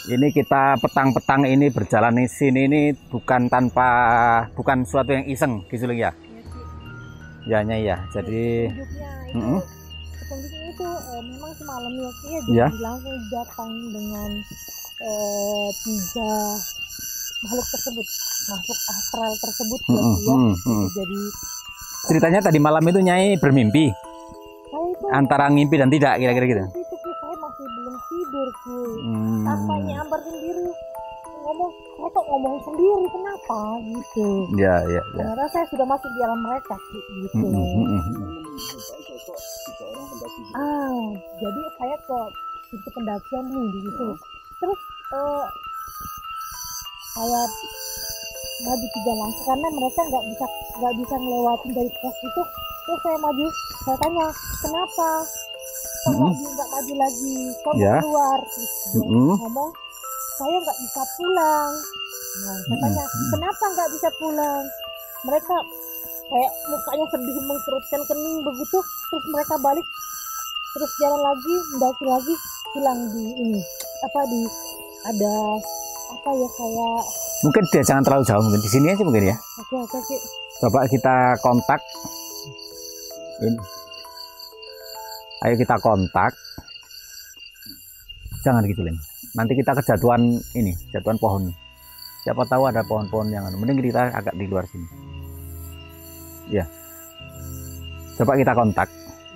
Ini kita petang-petang ini berjalan di sini ini bukan suatu yang iseng gitu loh ya. Ya, ya. Jadi petunjuknya itu memang semalam ya dia ya. langsung datang dengan 3 makhluk tersebut, makhluk astral tersebut Jadi ceritanya tadi malam itu Nyai bermimpi. Antara ngimpi dan tidak kira-kira gitu. Itu saya masih belum tidur sampai nyamper sendiri saya kok ngomong sendiri kenapa gitu. Ya. Ternyata saya sudah masuk di alam mereka gitu. Jadi saya ke itu pendakian nih di situ. Terus saya maju 3 langkah karena mereka nggak bisa ngelewatin dari pos itu. Terus saya maju, saya tanya kenapa kok nggak maju lagi, kok keluar gitu. Ngomong saya nggak bisa pulang. Nah, saya tanya kenapa nggak bisa pulang, mereka kayak mukanya sedih mengkerutkan kening begitu. Terus mereka balik terus jalan lagi, mendaki lagi, hilang di ini ada apa ya, kayak mungkin dia jangan terlalu jauh, mungkin di sini aja mungkin ya. Oke. Coba kita kontak. Ayo kita kontak. Jangan gitu Lin. Nanti kita kejatuhan jatuhan pohon. Siapa tahu ada pohon-pohon yang mending kita agak di luar sini. Ya. Coba kita kontak.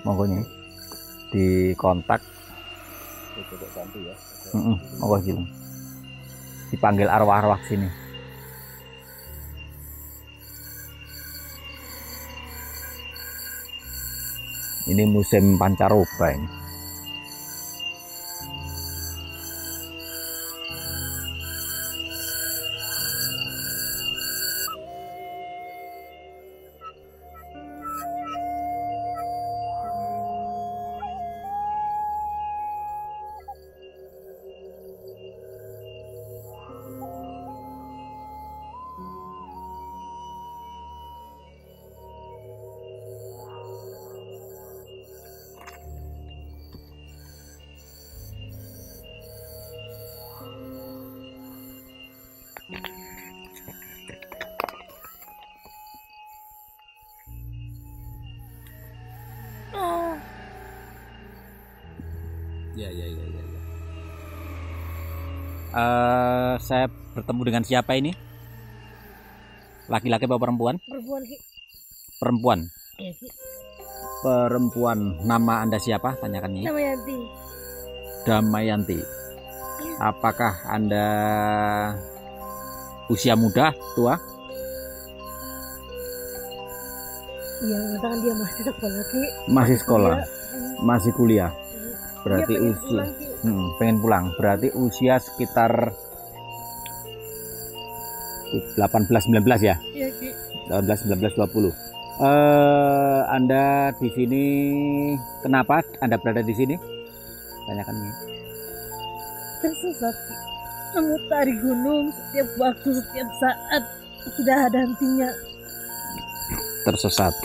Monggo nih. Di kontak. Monggo gitu. Dipanggil arwah-arwah sini. Ini musim pancaroba ini. Ya. Saya bertemu dengan siapa ini? Laki-laki atau perempuan? Perempuan. Iya, Ki. Perempuan. Nama Anda siapa? Tanyakan ini. Damayanti. Apakah Anda usia muda, tua? Iya, mengatakan dia masih sekolah, Ki. Masih sekolah. Masih kuliah. Berarti dia usia pengen pulang. Berarti usia sekitar 18-19 ya? Iya, Ki. 18-19-20. Anda di sini kenapa Anda berada di sini? Tanyakan ini. Tersesat memutari gunung setiap waktu, setiap saat, tidak ada hentinya. Tersesat.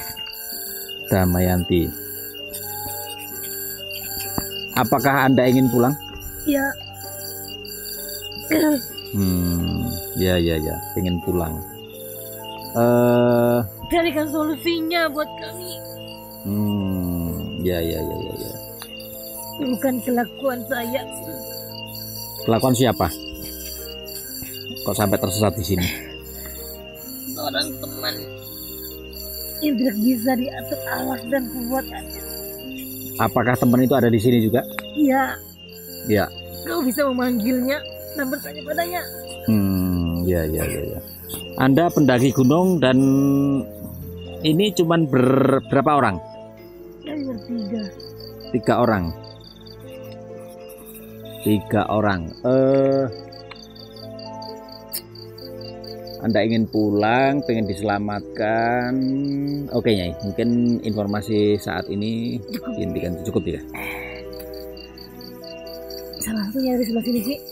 Damayanti. Apakah Anda ingin pulang? Ya. Ya, ingin pulang. Carikan solusinya buat kami. Ya. Bukan kelakuan saya. Kelakuan siapa? Kok sampai tersesat di sini? Seorang teman yang tidak bisa diatur alas dan perbuatannya. Apakah teman itu ada di sini juga? Iya. Ya. Kau bisa memanggilnya dan bertanya padanya. Ya. Anda pendaki gunung dan ini cuman berapa orang? Ya, 3 orang. 3 orang. Anda ingin pulang, pengen diselamatkan. Oke, Nyai. Mungkin informasi saat ini dihentikan cukup ya. Salah satunya di sebelah sini sih.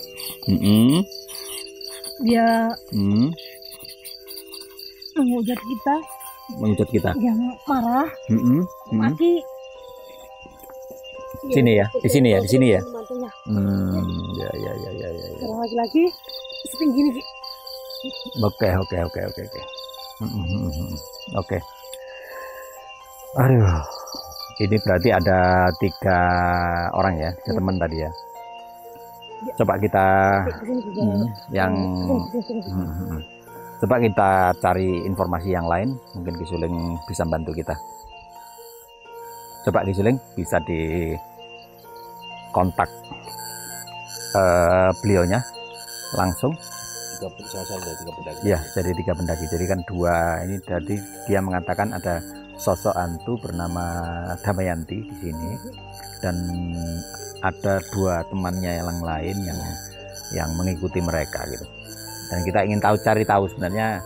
Dia menghujat kita. Yang marah. Mati. Sini ya, di sini ya. Ya. Sekarang lagi-lagi setinggi ini, Ki. Oke. Oke. Aduh, ini berarti ada 3 orang ya, 3 teman tadi ya. Coba kita yang coba kita cari informasi yang lain, mungkin Kisuling bisa bantu kita. Coba Kisuling bisa di kontak beliaunya langsung. 3 pendaki. Ya, jadi 3 pendaki. Jadi kan 2 ini, jadi dia mengatakan ada sosok hantu bernama Damayanti di sini, dan ada 2 temannya yang lain yang mengikuti mereka gitu. Dan kita ingin cari tahu sebenarnya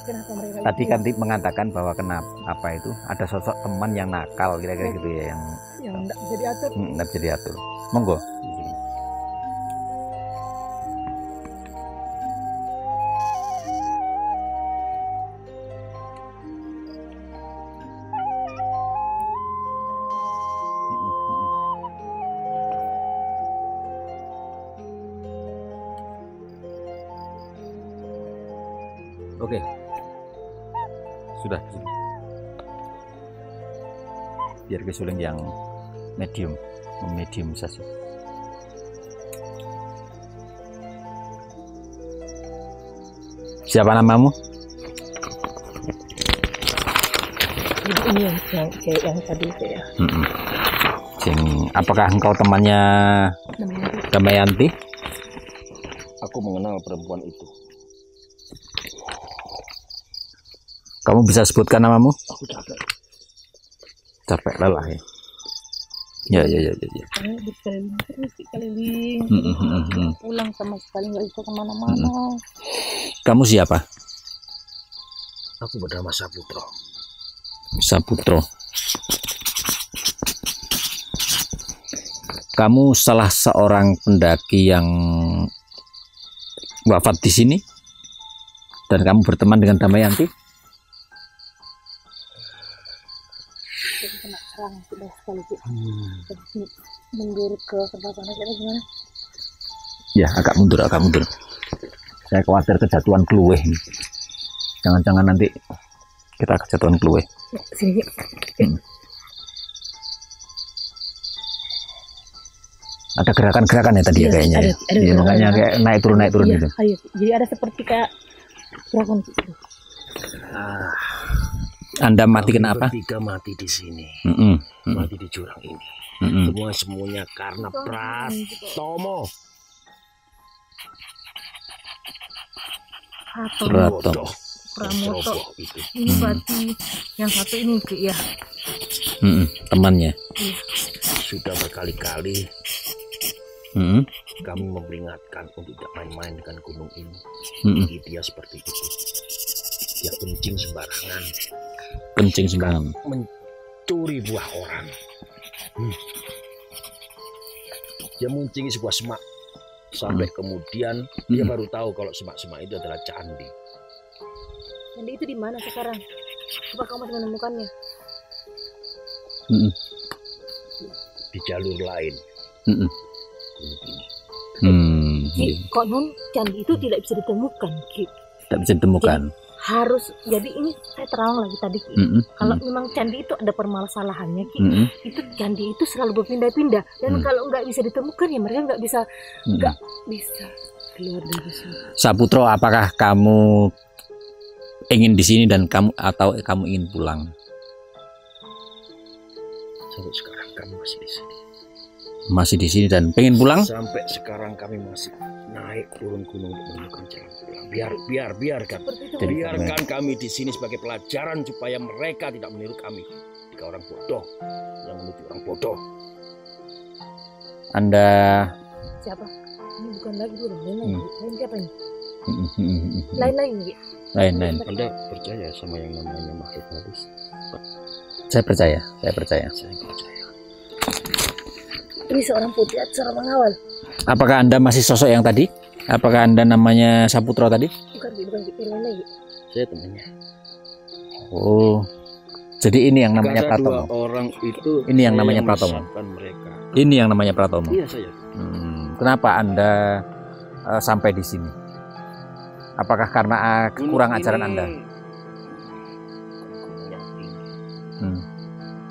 Kenapa mereka tadi itu kan mengatakan bahwa kenapa apa itu ada sosok teman yang nakal kira-kira gitu ya, yang nggak bisa diatur. nggak bisa diatur. Monggo. Oke, sudah biar Kisuling yang memediumisasi. Siapa namamu? Ini yang kayak yang tadi itu ya. Apakah engkau temannya Damayanti? Aku mengenal perempuan itu. Kamu bisa sebutkan namamu? Aku capek. Capek, lelah ya. Ya. Saya berkeliling terus, keliling. Pulang sama sekali nggak bisa kemana-mana. Kamu siapa? Aku bernama Saputro. Saputro. Kamu salah seorang pendaki yang wafat di sini, dan kamu berteman dengan Damayanti? Kena serang sudah sekali, Ki. Mundur ke sebelah sana, gimana? Ya, agak mundur. Saya khawatir kejatuhan kluweh. Jangan-jangan nanti kita kejatuhan kluweh. Sini, Ki. Ada gerakan-gerakan ya tadi ya kayaknya. Ada Ya, makanya kayak naik turun iya, gitu. Ayo. Jadi ada seperti kayak gerakan gitu. Anda mati kenapa? Bertiga mati di sini. Mati di jurang ini. Semuanya karena Pratomo. Pratomo. Pramoto. Ini berarti yang satu ini, Ki, ya. Temannya. Iya. Sudah berkali-kali kami memperingatkan untuk tidak main-main dengan gunung ini. Jadi dia seperti itu. Dia kencing sembarangan. Mencuri buah orang. Dia menguncingi sebuah semak. Sampai kemudian dia baru tahu kalau semak-semak itu adalah candi. Candi itu di mana sekarang? Apa kamu masih menemukannya? Di jalur lain. Gunung ini. Ki, konon candi itu tidak bisa ditemukan, Ki. Tidak bisa ditemukan. Jadi ini saya terang lagi tadi, Ki. Kalau memang candi itu ada permasalahannya, Ki, itu candi itu selalu berpindah-pindah, dan kalau nggak bisa ditemukan ya mereka nggak bisa keluar dari sini. Saputro, apakah kamu ingin di sini dan kamu ingin pulang? Sampai sekarang kami masih di sini. Masih di sini dan pengen pulang? Sampai sekarang kami masih naik turun gunung untuk menemukan jalan pulang. Biarkan. Biarkan kami di sini sebagai pelajaran supaya mereka tidak meniru kami. Jika orang bodoh yang menuju orang bodoh. Anda Siapa? Ini bukan lagi orang lain siapa ini? Lain-lain, Ki. Lain. Anda percaya sama yang namanya makhluk halus? Saya percaya. Saya percaya. Ini seorang putri acara mengawal. Apakah Anda masih sosok yang tadi? Apakah Anda namanya Saputro tadi? Bukan lain lagi. Saya temannya. Oh, jadi ini yang namanya Karena Pratomo. Dua orang itu Ini yang namanya Pratomo. mereka. Ini yang namanya Pratomo. Iya, saya. Kenapa Anda sampai di sini? Apakah karena kurang ajaran Anda?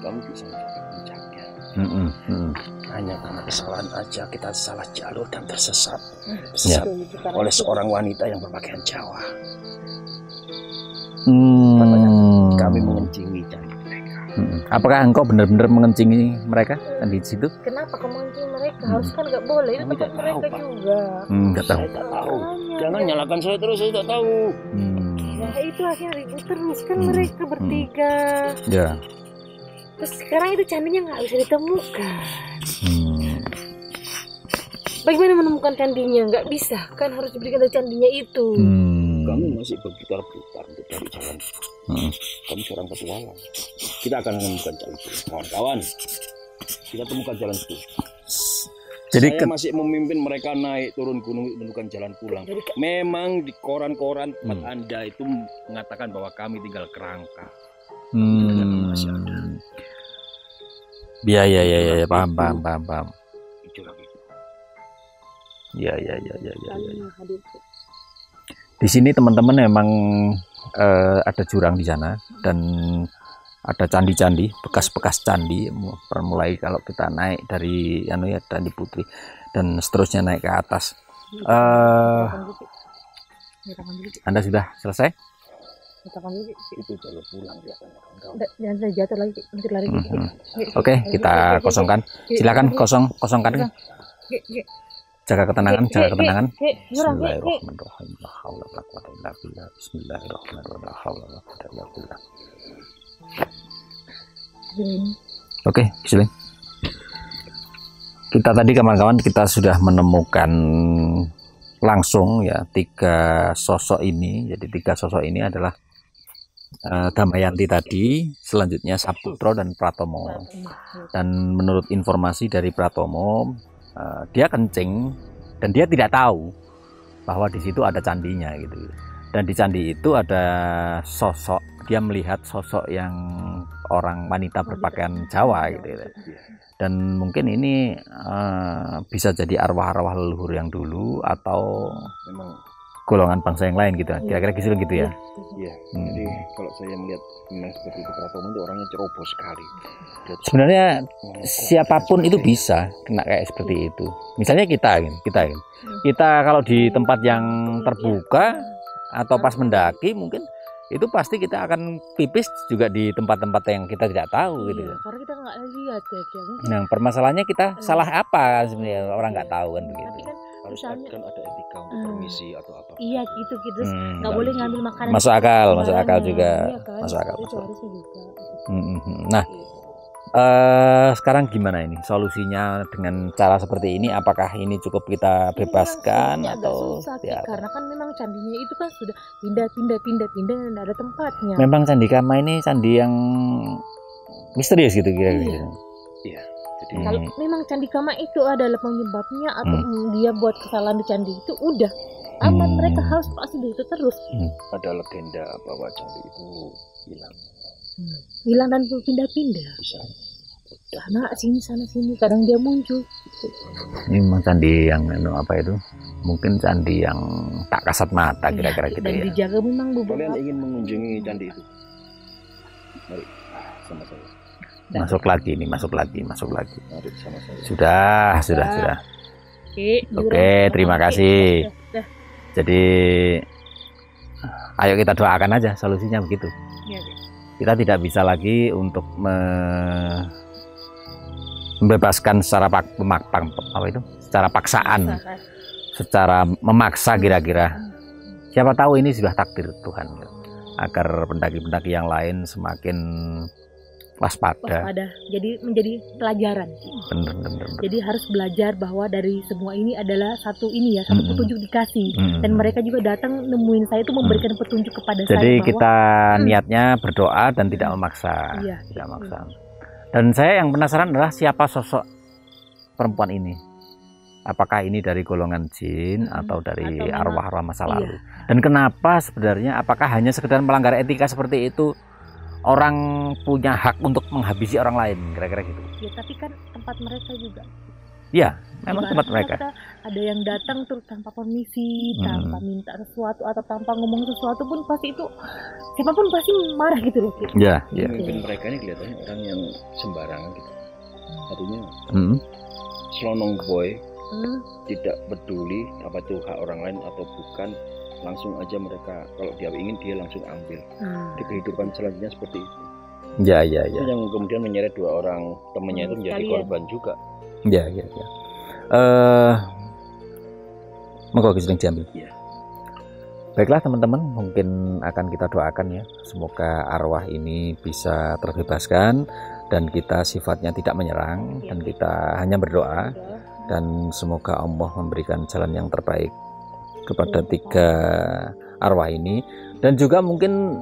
Kamu bisa menjaga. Hanya karena kesalahan aja kita salah jalur dan tersesat oleh seorang wanita yang berpakaian Jawa. Katanya kami mengencingi candi mereka. Apakah engkau benar-benar mengencingi mereka di situ? Kenapa kamu mengencingi mereka? Harus kan nggak boleh, itu tempat mereka juga. Nggak tahu. Saya tak tahu. Jangan nyalakan saya terus, saya tak tahu. Nah itu akhirnya ribut terus kan mereka bertiga. Ya. Terus sekarang itu candinya nggak bisa ditemukan. Bagaimana menemukan candinya? Nggak bisa, kan harus diberikan dari candinya itu. Kami masih berputar-putar untuk cari jalan. Kami seorang petualang. Kita akan menemukan jalan itu, kawan-kawan. Kita temukan jalan itu. Jadi saya masih memimpin mereka naik turun gunung menemukan jalan pulang. Memang di koran-koran tempat Anda itu mengatakan bahwa kami tinggal kerangka. Ya, paham. Itu lagi. Ya. Di sini teman-teman memang ada jurang di sana dan ada candi-candi, bekas-bekas candi. Mulai kalau kita naik dari Candi Putri dan seterusnya naik ke atas. Anda sudah selesai? Itu jalur pulang biasanya kawan-kawan. Jangan jatuh lagi, nanti lari. Oke, kita kosongkan. Silakan kosongkan. Jaga ketenangan. Bismillahirrahmanirrahim. Oke, bismillah. Kita tadi kawan-kawan kita sudah menemukan langsung ya 3 sosok ini. Jadi 3 sosok ini adalah Damayanti tadi, selanjutnya Saputro dan Pratomo. Dan menurut informasi dari Pratomo, dia kencing dan dia tidak tahu bahwa di situ ada candinya gitu. Dan di candi itu ada sosok, dia melihat sosok yang orang wanita berpakaian Jawa gitu. Dan mungkin ini bisa jadi arwah-arwah leluhur yang dulu atau memang golongan bangsa yang lain gitu. Kira-kira gitu ya. Iya. Jadi kalau saya melihat memang seperti itu, Pratomo itu orangnya ceroboh sekali. Sebenarnya siapapun itu bisa kena kayak seperti itu. Misalnya kita kalau di tempat yang terbuka atau pas mendaki mungkin itu pasti kita akan pipis juga di tempat-tempat yang kita tidak tahu gitu. Karena kita nggak lihat ya. Nah, permasalahannya kita salah apa sebenarnya, orang nggak tahu kan begitu. Harus kan ada etika untuk permisi atau apa. Iya gitu terus nggak boleh ngambil makanan. Masuk akal juga. Iya, kan? Masuk akal. Itu harusnya juga. Nah, sekarang gimana ini solusinya dengan cara seperti ini? Apakah ini cukup kita bebaskan atau ya? Karena kan memang candinya itu kan sudah pindah dan ada tempatnya. Memang Candi Kama ini candi yang misterius gitu kira-kira. Iya. Jadi kalau memang Candi Kama itu adalah penyebabnya atau dia buat kesalahan di candi itu udah aman, mereka harus pasti itu terus. Ada legenda bahwa candi itu hilang dan pindah-pindah. Sana sini kadang dia muncul. Ini memang candi yang apa itu? Mungkin candi yang tak kasat mata kira-kira gitu dan ya. Dan dijaga memang beberapa. Kalian ingin mengunjungi candi itu? Mari sama saya. Masuk lagi. Mari sama saya. Sudah. Oke, terima kasih. Jadi ayo kita doakan aja solusinya begitu. Kita tidak bisa lagi untuk membebaskan secara paksaan, secara memaksa kira-kira. Siapa tahu ini sudah takdir Tuhan agar pendaki-pendaki yang lain semakin waspada. Jadi menjadi pelajaran. Bener. Jadi harus belajar bahwa dari semua ini adalah satu petunjuk dikasih dan mereka juga datang nemuin saya itu memberikan petunjuk kepada saya. Jadi bahwa, kita niatnya berdoa dan tidak memaksa. Tidak memaksa. Dan saya yang penasaran adalah siapa sosok perempuan ini. Apakah ini dari golongan jin atau dari arwah-arwah masa lalu? Dan kenapa sebenarnya? Apakah hanya sekedar melanggar etika seperti itu? Orang punya hak untuk menghabisi orang lain, kira-kira gitu. Ya, tapi kan tempat mereka juga. Ya, Emang tempat mereka. Ada yang datang terus tanpa permisi, tanpa minta sesuatu atau tanpa ngomong sesuatu pun pasti itu siapapun pasti marah gitu loh. Iya, iya. Mungkin mereka ini kelihatannya orang yang sembarangan gitu. Artinya selonong boy, tidak peduli apa itu hak orang lain atau bukan, langsung aja mereka kalau dia ingin dia langsung ambil. Di kehidupan selanjutnya seperti itu. Ya, ya, ya. Itu yang kemudian menyeret 2 orang temannya itu menjadi korban juga. Ya, ya, ya. Moga sering diambil. Ya. Baiklah teman-teman, mungkin akan kita doakan ya, semoga arwah ini bisa terbebaskan dan kita sifatnya tidak menyerang dan kita hanya berdoa dan semoga Allah memberikan jalan yang terbaik kepada 3 arwah ini. Dan juga mungkin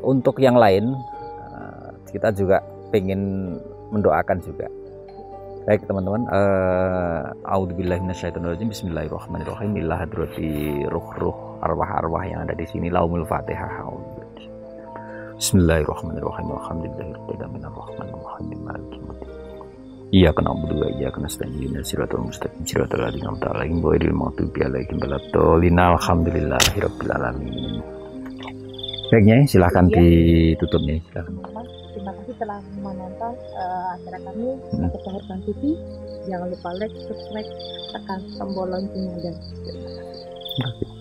untuk yang lain kita juga pengen mendoakan juga. Baik teman-teman, a'udzubillahi minasyaitonirrajim, bismillahirrahmanirrahim, ila hadrati ruh-ruh arwah-arwah yang ada di sini, laumul fatihah. Bismillahirrahmanirrahim, alhamdulillahirabbil alamin, arrahmanir rahim, maliki yaumiddin. Iyyaka na'budu wa iyyaka nasta'in, ihdinas siratal mustaqim, siratal ladzina an'amta 'alaihim ghairil maghdubi alaihim waladdallin, alhamdulillahirabbil alamin. Baiknya, silahkan ditutupnya. Silahkan. Terima kasih telah menonton acara kami untuk Herban TV. Jangan lupa like, subscribe, tekan tombol loncengnya dan terima kasih.